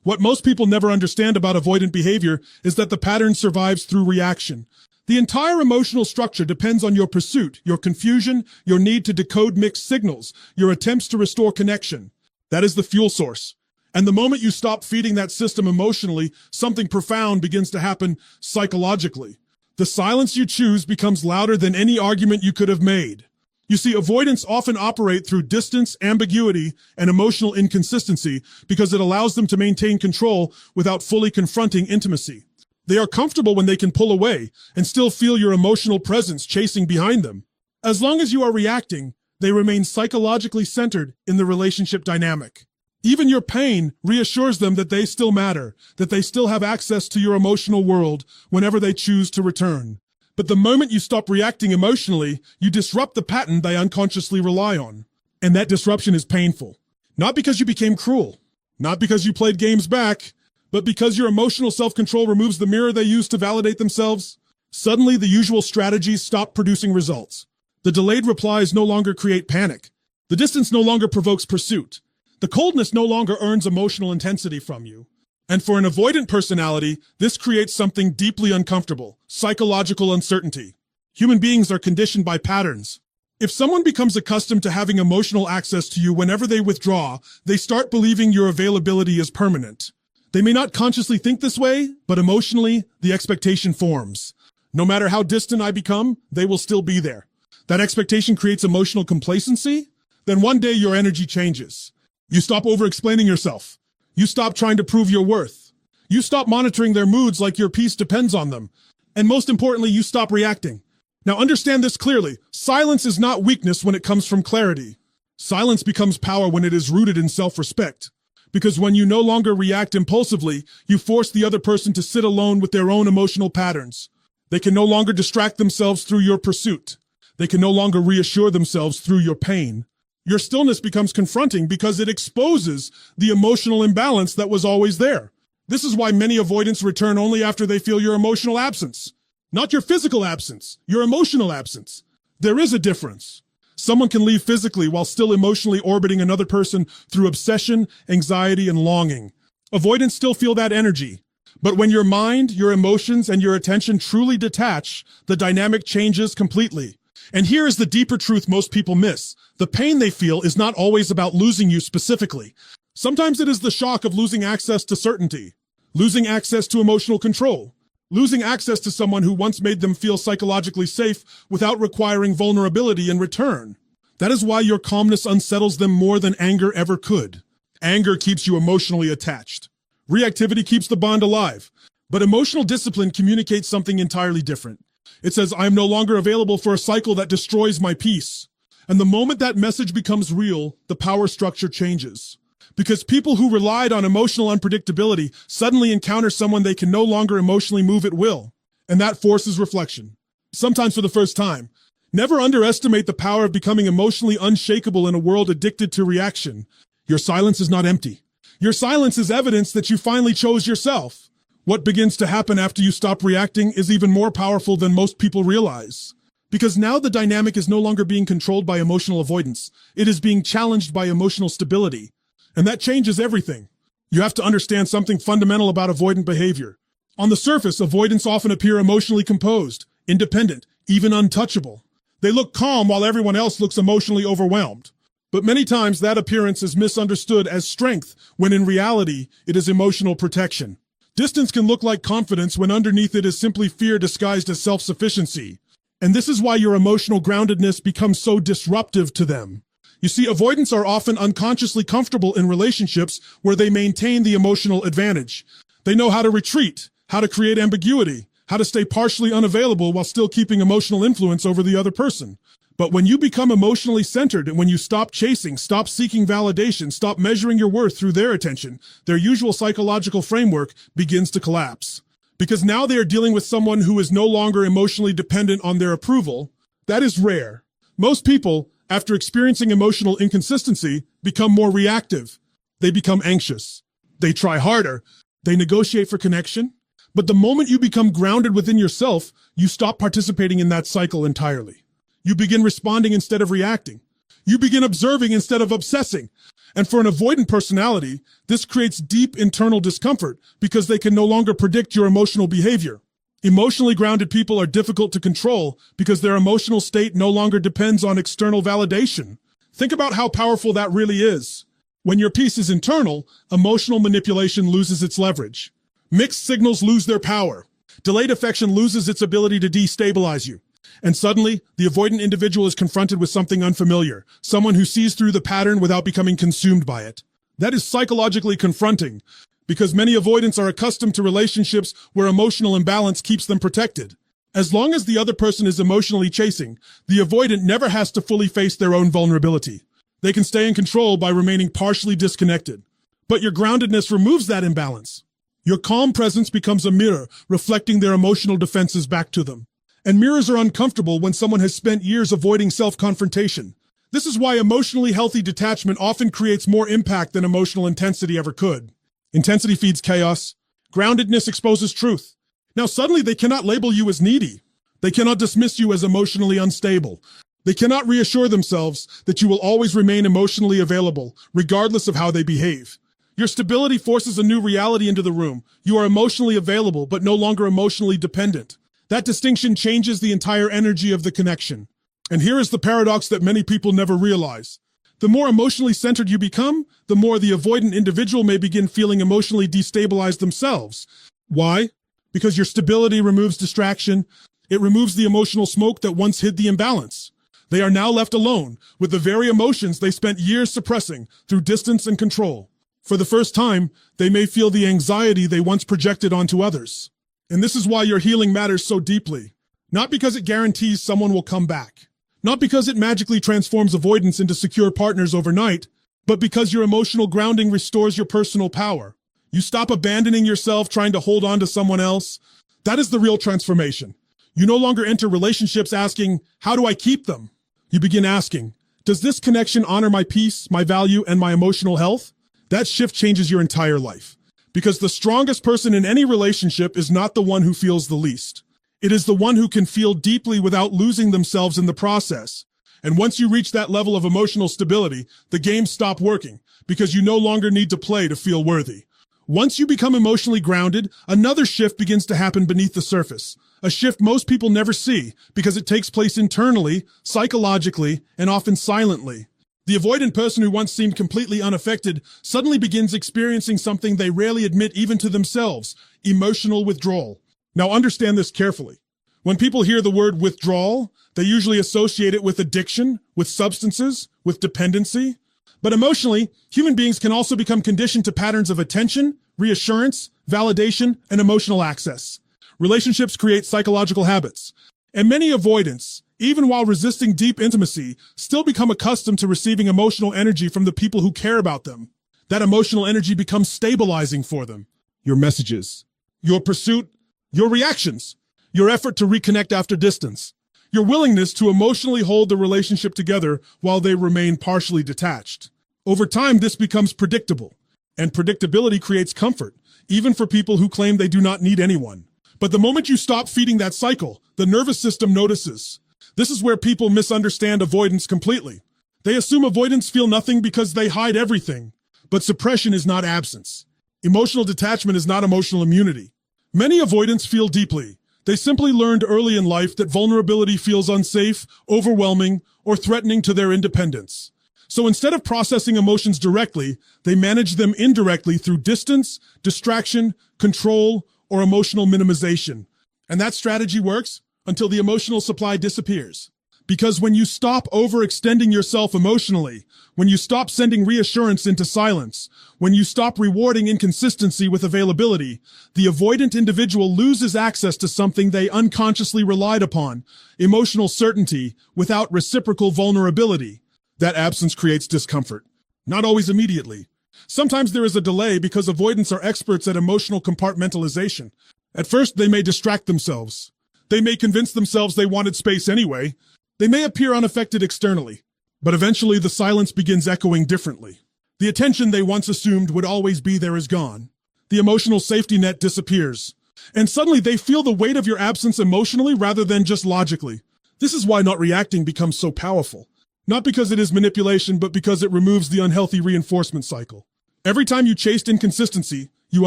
What most people never understand about avoidant behavior is that the pattern survives through reaction. The entire emotional structure depends on your pursuit, your confusion, your need to decode mixed signals, your attempts to restore connection. That is the fuel source. And the moment you stop feeding that system emotionally, something profound begins to happen psychologically. The silence you choose becomes louder than any argument you could have made. You see, avoidants often operate through distance, ambiguity, and emotional inconsistency because it allows them to maintain control without fully confronting intimacy. They are comfortable when they can pull away and still feel your emotional presence chasing behind them. As long as you are reacting, they remain psychologically centered in the relationship dynamic. Even your pain reassures them that they still matter, that they still have access to your emotional world whenever they choose to return. But the moment you stop reacting emotionally, you disrupt the pattern they unconsciously rely on. And that disruption is painful. Not because you became cruel, not because you played games back, but because your emotional self-control removes the mirror they use to validate themselves. Suddenly, the usual strategies stop producing results. The delayed replies no longer create panic. The distance no longer provokes pursuit. The coldness no longer earns emotional intensity from you. And for an avoidant personality, this creates something deeply uncomfortable: psychological uncertainty. Human beings are conditioned by patterns. If someone becomes accustomed to having emotional access to you whenever they withdraw, they start believing your availability is permanent. They may not consciously think this way, but emotionally, the expectation forms. No matter how distant I become, they will still be there. That expectation creates emotional complacency. Then one day your energy changes. You stop over-explaining yourself. You stop trying to prove your worth. You stop monitoring their moods like your peace depends on them. And most importantly, you stop reacting. Now understand this clearly. Silence is not weakness when it comes from clarity. Silence becomes power when it is rooted in self-respect. Because when you no longer react impulsively, you force the other person to sit alone with their own emotional patterns. They can no longer distract themselves through your pursuit. They can no longer reassure themselves through your pain. Your stillness becomes confronting because it exposes the emotional imbalance that was always there. This is why many avoidants return only after they feel your emotional absence. Not your physical absence, your emotional absence. There is a difference. Someone can leave physically while still emotionally orbiting another person through obsession, anxiety, and longing. Avoidants still feel that energy. But when your mind, your emotions, and your attention truly detach, the dynamic changes completely. And here is the deeper truth most people miss. The pain they feel is not always about losing you specifically. Sometimes it is the shock of losing access to certainty, losing access to emotional control, losing access to someone who once made them feel psychologically safe without requiring vulnerability in return. That is why your calmness unsettles them more than anger ever could. Anger keeps you emotionally attached. Reactivity keeps the bond alive. But emotional discipline communicates something entirely different. It says, I am no longer available for a cycle that destroys my peace. And the moment that message becomes real, the power structure changes. Because people who relied on emotional unpredictability suddenly encounter someone they can no longer emotionally move at will. And that forces reflection. Sometimes for the first time. Never underestimate the power of becoming emotionally unshakable in a world addicted to reaction. Your silence is not empty. Your silence is evidence that you finally chose yourself. What begins to happen after you stop reacting is even more powerful than most people realize. Because now the dynamic is no longer being controlled by emotional avoidance. It is being challenged by emotional stability. And that changes everything. You have to understand something fundamental about avoidant behavior. On the surface, avoidants often appear emotionally composed, independent, even untouchable. They look calm while everyone else looks emotionally overwhelmed. But many times that appearance is misunderstood as strength, when in reality, it is emotional protection. Distance can look like confidence when underneath it is simply fear disguised as self-sufficiency. And this is why your emotional groundedness becomes so disruptive to them. You see, avoidants are often unconsciously comfortable in relationships where they maintain the emotional advantage. They know how to retreat, how to create ambiguity, how to stay partially unavailable while still keeping emotional influence over the other person. But when you become emotionally centered and when you stop chasing, stop seeking validation, stop measuring your worth through their attention, their usual psychological framework begins to collapse. Because now they are dealing with someone who is no longer emotionally dependent on their approval. That is rare. Most people, after experiencing emotional inconsistency, become more reactive. They become anxious. They try harder. They negotiate for connection. But the moment you become grounded within yourself, you stop participating in that cycle entirely. You begin responding instead of reacting. You begin observing instead of obsessing. And for an avoidant personality, this creates deep internal discomfort because they can no longer predict your emotional behavior. Emotionally grounded people are difficult to control because their emotional state no longer depends on external validation. Think about how powerful that really is. When your peace is internal, emotional manipulation loses its leverage. Mixed signals lose their power. Delayed affection loses its ability to destabilize you. And suddenly, the avoidant individual is confronted with something unfamiliar, someone who sees through the pattern without becoming consumed by it. That is psychologically confronting, because many avoidants are accustomed to relationships where emotional imbalance keeps them protected. As long as the other person is emotionally chasing, the avoidant never has to fully face their own vulnerability. They can stay in control by remaining partially disconnected. But your groundedness removes that imbalance. Your calm presence becomes a mirror, reflecting their emotional defenses back to them. And mirrors are uncomfortable when someone has spent years avoiding self-confrontation. This is why emotionally healthy detachment often creates more impact than emotional intensity ever could. Intensity feeds chaos. Groundedness exposes truth. Now suddenly they cannot label you as needy. They cannot dismiss you as emotionally unstable. They cannot reassure themselves that you will always remain emotionally available, regardless of how they behave. Your stability forces a new reality into the room. You are emotionally available, but no longer emotionally dependent. That distinction changes the entire energy of the connection. And here is the paradox that many people never realize. The more emotionally centered you become, the more the avoidant individual may begin feeling emotionally destabilized themselves. Why? Because your stability removes distraction. It removes the emotional smoke that once hid the imbalance. They are now left alone with the very emotions they spent years suppressing through distance and control. For the first time, they may feel the anxiety they once projected onto others. And this is why your healing matters so deeply. Not because it guarantees someone will come back. Not because it magically transforms avoidants into secure partners overnight, but because your emotional grounding restores your personal power. You stop abandoning yourself trying to hold on to someone else. That is the real transformation. You no longer enter relationships asking, how do I keep them? You begin asking, does this connection honor my peace, my value, and my emotional health? That shift changes your entire life. Because the strongest person in any relationship is not the one who feels the least. It is the one who can feel deeply without losing themselves in the process. And once you reach that level of emotional stability, the games stop working, because you no longer need to play to feel worthy. Once you become emotionally grounded, another shift begins to happen beneath the surface. A shift most people never see, because it takes place internally, psychologically, and often silently. The avoidant person who once seemed completely unaffected suddenly begins experiencing something they rarely admit even to themselves: emotional withdrawal. Now understand this carefully. When people hear the word withdrawal, they usually associate it with addiction, with substances, with dependency. But emotionally, human beings can also become conditioned to patterns of attention, reassurance, validation, and emotional access. Relationships create psychological habits, and many avoidants, even while resisting deep intimacy, still become accustomed to receiving emotional energy from the people who care about them. That emotional energy becomes stabilizing for them. Your messages, your pursuit, your reactions, your effort to reconnect after distance, your willingness to emotionally hold the relationship together while they remain partially detached. Over time, this becomes predictable, and predictability creates comfort, even for people who claim they do not need anyone. But the moment you stop feeding that cycle, the nervous system notices. This is where people misunderstand avoidance completely. They assume avoidants feel nothing because they hide everything. But suppression is not absence. Emotional detachment is not emotional immunity. Many avoidants feel deeply. They simply learned early in life that vulnerability feels unsafe, overwhelming, or threatening to their independence. So instead of processing emotions directly, they manage them indirectly through distance, distraction, control, or emotional minimization. And that strategy works until the emotional supply disappears. Because when you stop overextending yourself emotionally, when you stop sending reassurance into silence, when you stop rewarding inconsistency with availability, the avoidant individual loses access to something they unconsciously relied upon: emotional certainty without reciprocal vulnerability. That absence creates discomfort. Not always immediately. Sometimes there is a delay because avoidants are experts at emotional compartmentalization. At first, they may distract themselves. They may convince themselves they wanted space anyway. They may appear unaffected externally. But eventually, the silence begins echoing differently. The attention they once assumed would always be there is gone. The emotional safety net disappears. And suddenly, they feel the weight of your absence emotionally rather than just logically. This is why not reacting becomes so powerful. Not because it is manipulation, but because it removes the unhealthy reinforcement cycle. Every time you chased inconsistency, you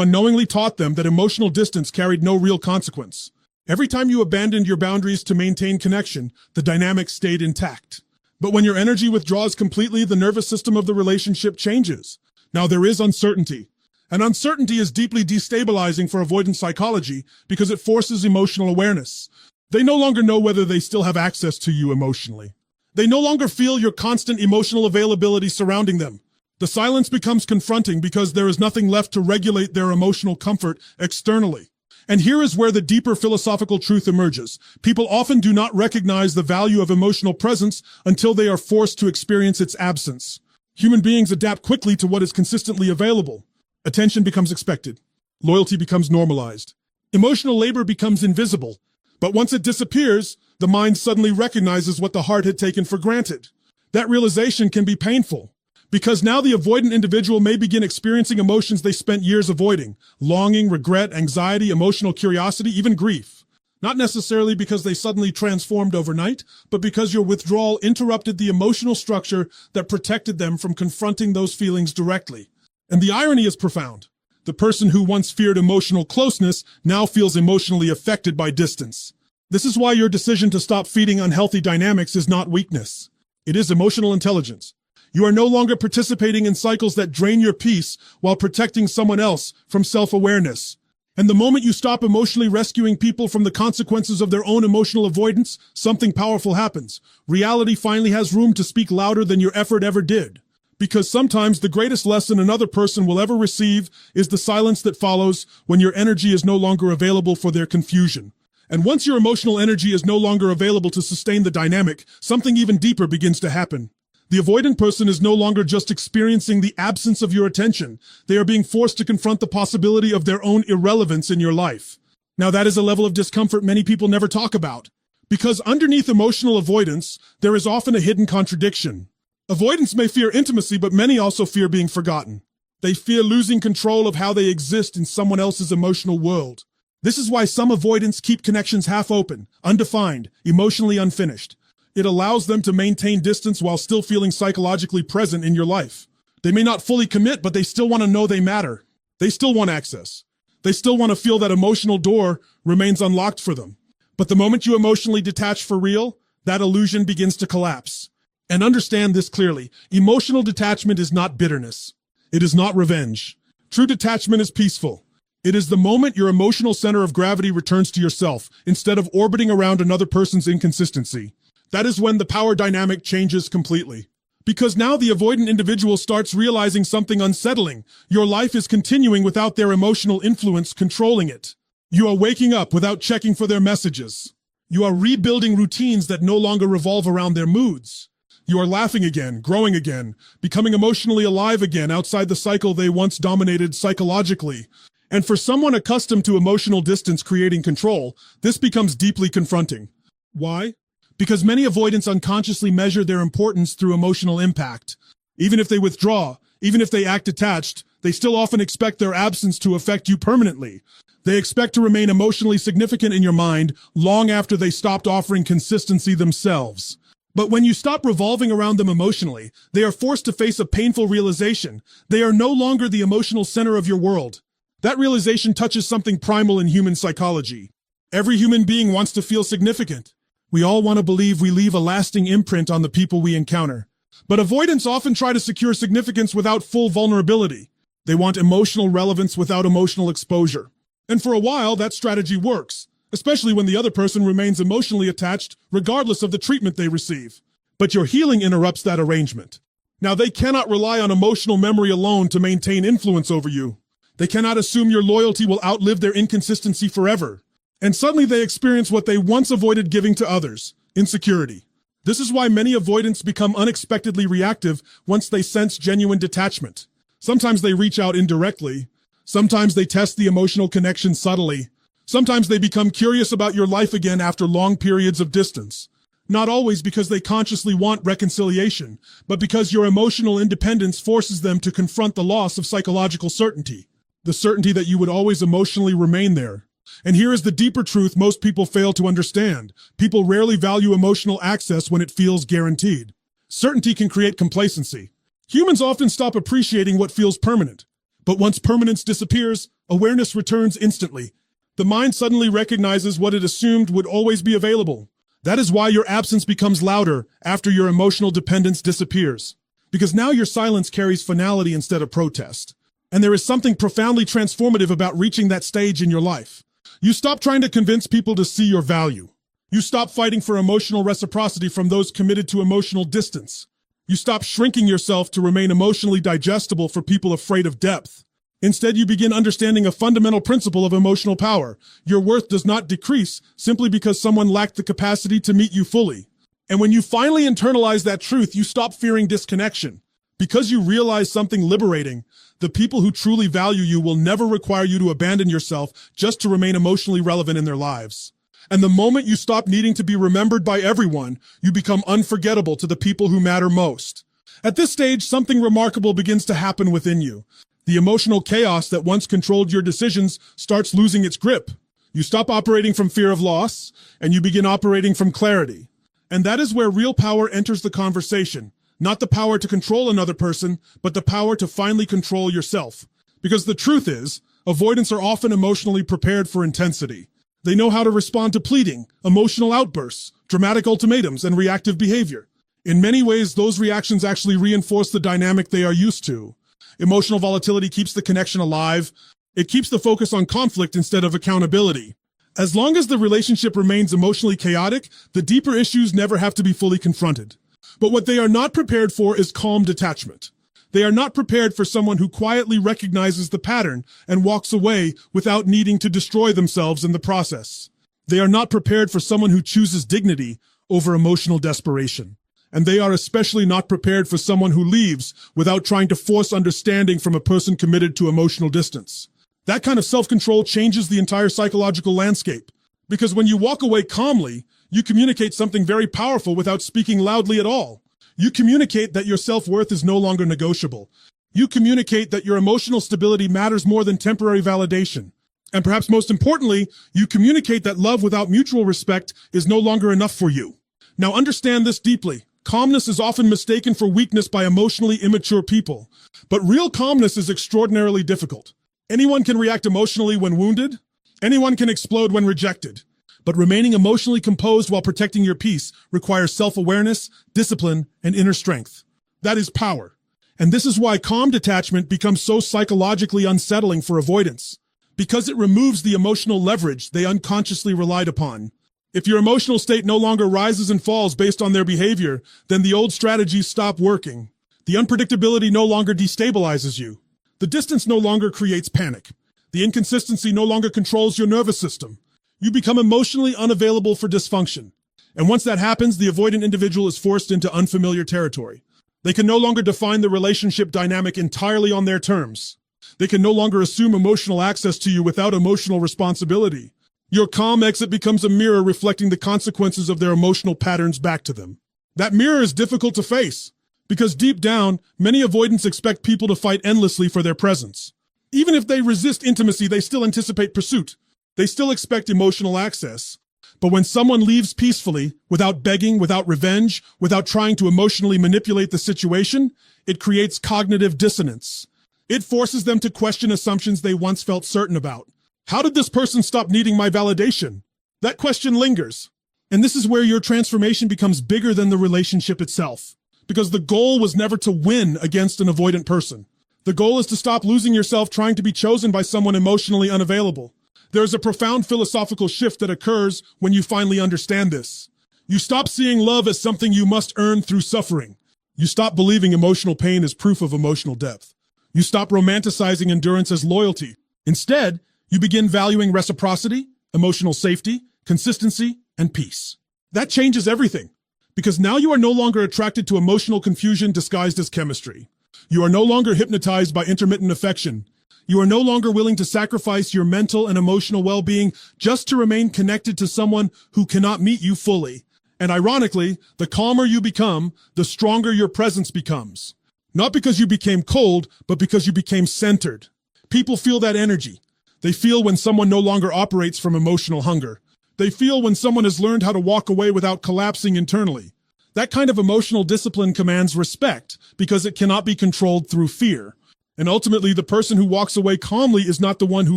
unknowingly taught them that emotional distance carried no real consequence. Every time you abandoned your boundaries to maintain connection, the dynamic stayed intact. But when your energy withdraws completely, the nervous system of the relationship changes. Now there is uncertainty. And uncertainty is deeply destabilizing for avoidant psychology because it forces emotional awareness. They no longer know whether they still have access to you emotionally. They no longer feel your constant emotional availability surrounding them. The silence becomes confronting because there is nothing left to regulate their emotional comfort externally. And here is where the deeper philosophical truth emerges. People often do not recognize the value of emotional presence until they are forced to experience its absence. Human beings adapt quickly to what is consistently available. Attention becomes expected. Loyalty becomes normalized. Emotional labor becomes invisible. But once it disappears, the mind suddenly recognizes what the heart had taken for granted. That realization can be painful, because now the avoidant individual may begin experiencing emotions they spent years avoiding: longing, regret, anxiety, emotional curiosity, even grief. Not necessarily because they suddenly transformed overnight, but because your withdrawal interrupted the emotional structure that protected them from confronting those feelings directly. And the irony is profound. The person who once feared emotional closeness now feels emotionally affected by distance. This is why your decision to stop feeding unhealthy dynamics is not weakness. It is emotional intelligence. You are no longer participating in cycles that drain your peace while protecting someone else from self-awareness. And the moment you stop emotionally rescuing people from the consequences of their own emotional avoidance, something powerful happens. Reality finally has room to speak louder than your effort ever did. Because sometimes the greatest lesson another person will ever receive is the silence that follows when your energy is no longer available for their confusion. And once your emotional energy is no longer available to sustain the dynamic, something even deeper begins to happen. The avoidant person is no longer just experiencing the absence of your attention. They are being forced to confront the possibility of their own irrelevance in your life. Now that is a level of discomfort many people never talk about. Because underneath emotional avoidance, there is often a hidden contradiction. Avoidants may fear intimacy, but many also fear being forgotten. They fear losing control of how they exist in someone else's emotional world. This is why some avoidants keep connections half open, undefined, emotionally unfinished. It allows them to maintain distance while still feeling psychologically present in your life. They may not fully commit, but they still want to know they matter. They still want access. They still want to feel that emotional door remains unlocked for them. But the moment you emotionally detach for real, that illusion begins to collapse. And understand this clearly. Emotional detachment is not bitterness. It is not revenge. True detachment is peaceful. It is the moment your emotional center of gravity returns to yourself, instead of orbiting around another person's inconsistency. That is when the power dynamic changes completely. Because now the avoidant individual starts realizing something unsettling. Your life is continuing without their emotional influence controlling it. You are waking up without checking for their messages. You are rebuilding routines that no longer revolve around their moods. You are laughing again, growing again, becoming emotionally alive again outside the cycle they once dominated psychologically. And for someone accustomed to emotional distance creating control, this becomes deeply confronting. Why? Because many avoidants unconsciously measure their importance through emotional impact. Even if they withdraw, even if they act attached, they still often expect their absence to affect you permanently. They expect to remain emotionally significant in your mind long after they stopped offering consistency themselves. But when you stop revolving around them emotionally, they are forced to face a painful realization. They are no longer the emotional center of your world. That realization touches something primal in human psychology. Every human being wants to feel significant. We all want to believe we leave a lasting imprint on the people we encounter. But avoidants often try to secure significance without full vulnerability. They want emotional relevance without emotional exposure. And for a while, that strategy works, especially when the other person remains emotionally attached regardless of the treatment they receive. But your healing interrupts that arrangement. Now, they cannot rely on emotional memory alone to maintain influence over you. They cannot assume your loyalty will outlive their inconsistency forever. And suddenly they experience what they once avoided giving to others: insecurity. This is why many avoidants become unexpectedly reactive once they sense genuine detachment. Sometimes they reach out indirectly. Sometimes they test the emotional connection subtly. Sometimes they become curious about your life again after long periods of distance. Not always because they consciously want reconciliation, but because your emotional independence forces them to confront the loss of psychological certainty. The certainty that you would always emotionally remain there. And here is the deeper truth most people fail to understand. People rarely value emotional access when it feels guaranteed. Certainty can create complacency. Humans often stop appreciating what feels permanent. But once permanence disappears, awareness returns instantly. The mind suddenly recognizes what it assumed would always be available. That is why your absence becomes louder after your emotional dependence disappears. Because now your silence carries finality instead of protest. And there is something profoundly transformative about reaching that stage in your life. You stop trying to convince people to see your value. You stop fighting for emotional reciprocity from those committed to emotional distance. You stop shrinking yourself to remain emotionally digestible for people afraid of depth. Instead, you begin understanding a fundamental principle of emotional power. Your worth does not decrease simply because someone lacked the capacity to meet you fully. And when you finally internalize that truth, you stop fearing disconnection. Because you realize something liberating, the people who truly value you will never require you to abandon yourself just to remain emotionally relevant in their lives. And the moment you stop needing to be remembered by everyone, you become unforgettable to the people who matter most. At this stage, something remarkable begins to happen within you. The emotional chaos that once controlled your decisions starts losing its grip. You stop operating from fear of loss, and you begin operating from clarity. And that is where real power enters the conversation. Not the power to control another person, but the power to finally control yourself. Because the truth is, avoidants are often emotionally prepared for intensity. They know how to respond to pleading, emotional outbursts, dramatic ultimatums, and reactive behavior. In many ways, those reactions actually reinforce the dynamic they are used to. Emotional volatility keeps the connection alive. It keeps the focus on conflict instead of accountability. As long as the relationship remains emotionally chaotic, the deeper issues never have to be fully confronted. But what they are not prepared for is calm detachment. They are not prepared for someone who quietly recognizes the pattern and walks away without needing to destroy themselves in the process. They are not prepared for someone who chooses dignity over emotional desperation. And they are especially not prepared for someone who leaves without trying to force understanding from a person committed to emotional distance. That kind of self-control changes the entire psychological landscape. Because when you walk away calmly, you communicate something very powerful without speaking loudly at all. You communicate that your self-worth is no longer negotiable. You communicate that your emotional stability matters more than temporary validation. And perhaps most importantly, you communicate that love without mutual respect is no longer enough for you. Now understand this deeply. Calmness is often mistaken for weakness by emotionally immature people. But real calmness is extraordinarily difficult. Anyone can react emotionally when wounded. Anyone can explode when rejected. But remaining emotionally composed while protecting your peace requires self-awareness, discipline, and inner strength. That is power. And this is why calm detachment becomes so psychologically unsettling for avoidants. Because it removes the emotional leverage they unconsciously relied upon. If your emotional state no longer rises and falls based on their behavior, then the old strategies stop working. The unpredictability no longer destabilizes you. The distance no longer creates panic. The inconsistency no longer controls your nervous system. You become emotionally unavailable for dysfunction. And once that happens, the avoidant individual is forced into unfamiliar territory. They can no longer define the relationship dynamic entirely on their terms. They can no longer assume emotional access to you without emotional responsibility. Your calm exit becomes a mirror reflecting the consequences of their emotional patterns back to them. That mirror is difficult to face, because deep down, many avoidants expect people to fight endlessly for their presence. Even if they resist intimacy, they still anticipate pursuit. They still expect emotional access. But when someone leaves peacefully, without begging, without revenge, without trying to emotionally manipulate the situation, it creates cognitive dissonance. It forces them to question assumptions they once felt certain about. How did this person stop needing my validation? That question lingers. And this is where your transformation becomes bigger than the relationship itself. Because the goal was never to win against an avoidant person. The goal is to stop losing yourself trying to be chosen by someone emotionally unavailable. There is a profound philosophical shift that occurs when you finally understand this. You stop seeing love as something you must earn through suffering. You stop believing emotional pain is proof of emotional depth. You stop romanticizing endurance as loyalty. Instead, you begin valuing reciprocity, emotional safety, consistency, and peace. That changes everything. Because now you are no longer attracted to emotional confusion disguised as chemistry. You are no longer hypnotized by intermittent affection. You are no longer willing to sacrifice your mental and emotional well-being just to remain connected to someone who cannot meet you fully. And ironically, the calmer you become, the stronger your presence becomes. Not because you became cold, but because you became centered. People feel that energy. They feel when someone no longer operates from emotional hunger. They feel when someone has learned how to walk away without collapsing internally. That kind of emotional discipline commands respect because it cannot be controlled through fear. And ultimately, the person who walks away calmly is not the one who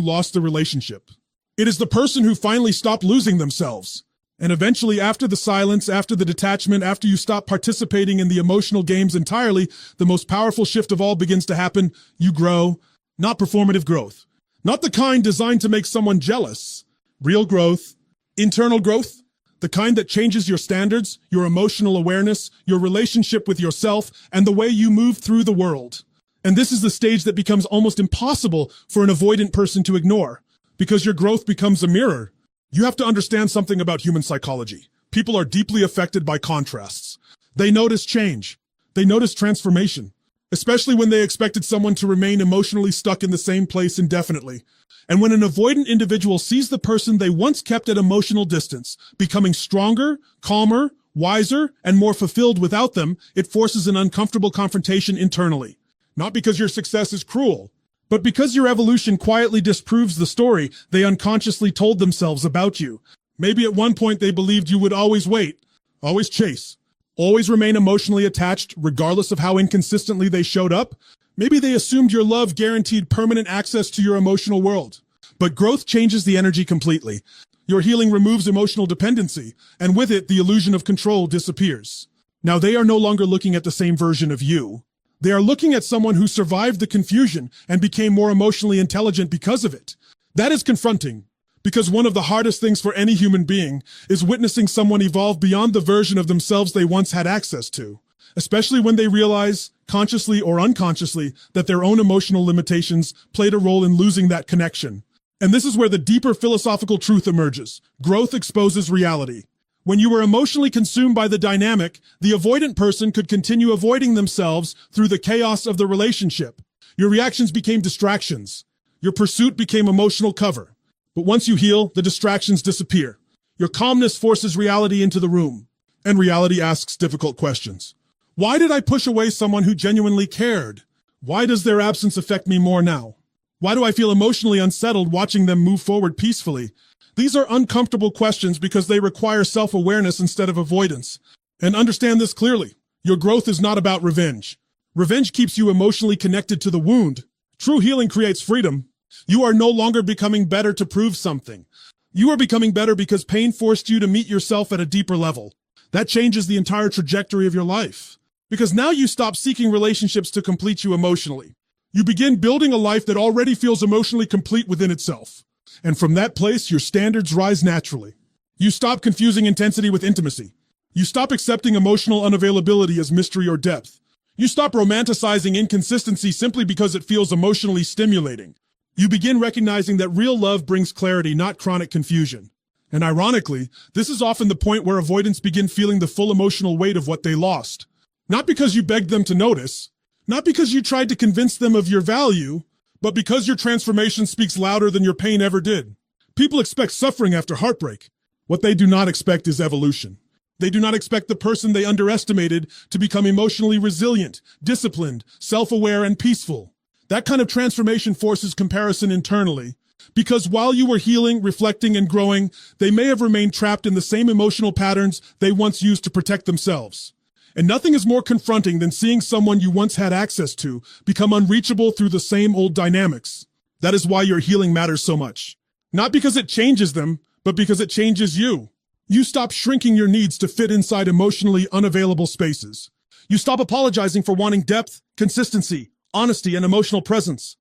lost the relationship. It is the person who finally stopped losing themselves. And eventually, after the silence, after the detachment, after you stop participating in the emotional games entirely, the most powerful shift of all begins to happen. You grow, not performative growth. Not the kind designed to make someone jealous. Real growth, internal growth, the kind that changes your standards, your emotional awareness, your relationship with yourself, and the way you move through the world. And this is the stage that becomes almost impossible for an avoidant person to ignore, because your growth becomes a mirror. You have to understand something about human psychology. People are deeply affected by contrasts. They notice change. They notice transformation, especially when they expected someone to remain emotionally stuck in the same place indefinitely. And when an avoidant individual sees the person they once kept at emotional distance becoming stronger, calmer, wiser, and more fulfilled without them, it forces an uncomfortable confrontation internally. Not because your success is cruel, but because your evolution quietly disproves the story they unconsciously told themselves about you. Maybe at one point they believed you would always wait, always chase, always remain emotionally attached regardless of how inconsistently they showed up. Maybe they assumed your love guaranteed permanent access to your emotional world. But growth changes the energy completely. Your healing removes emotional dependency, and with it, the illusion of control disappears. Now they are no longer looking at the same version of you. They are looking at someone who survived the confusion and became more emotionally intelligent because of it. That is confronting, because one of the hardest things for any human being is witnessing someone evolve beyond the version of themselves they once had access to, especially when they realize, consciously or unconsciously, that their own emotional limitations played a role in losing that connection. And this is where the deeper philosophical truth emerges. Growth exposes reality. When you were emotionally consumed by the dynamic, the avoidant person could continue avoiding themselves through the chaos of the relationship. Your reactions became distractions. Your pursuit became emotional cover. But once you heal, the distractions disappear. Your calmness forces reality into the room. And reality asks difficult questions. Why did I push away someone who genuinely cared? Why does their absence affect me more now? Why do I feel emotionally unsettled watching them move forward peacefully? These are uncomfortable questions because they require self-awareness instead of avoidance. And understand this clearly. Your growth is not about revenge. Revenge keeps you emotionally connected to the wound. True healing creates freedom. You are no longer becoming better to prove something. You are becoming better because pain forced you to meet yourself at a deeper level. That changes the entire trajectory of your life. Because now you stop seeking relationships to complete you emotionally. You begin building a life that already feels emotionally complete within itself. And from that place, your standards rise naturally. You stop confusing intensity with intimacy. You stop accepting emotional unavailability as mystery or depth. You stop romanticizing inconsistency simply because it feels emotionally stimulating. You begin recognizing that real love brings clarity, not chronic confusion. And ironically, this is often the point where avoidants begin feeling the full emotional weight of what they lost. Not because you begged them to notice, not because you tried to convince them of your value, but because your transformation speaks louder than your pain ever did. People expect suffering after heartbreak. What they do not expect is evolution. They do not expect the person they underestimated to become emotionally resilient, disciplined, self-aware, and peaceful. That kind of transformation forces comparison internally, because while you were healing, reflecting, and growing, they may have remained trapped in the same emotional patterns they once used to protect themselves. And nothing is more confronting than seeing someone you once had access to become unreachable through the same old dynamics. That is why your healing matters so much. Not because it changes them, but because it changes you. You stop shrinking your needs to fit inside emotionally unavailable spaces. You stop apologizing for wanting depth, consistency, honesty, and emotional presence.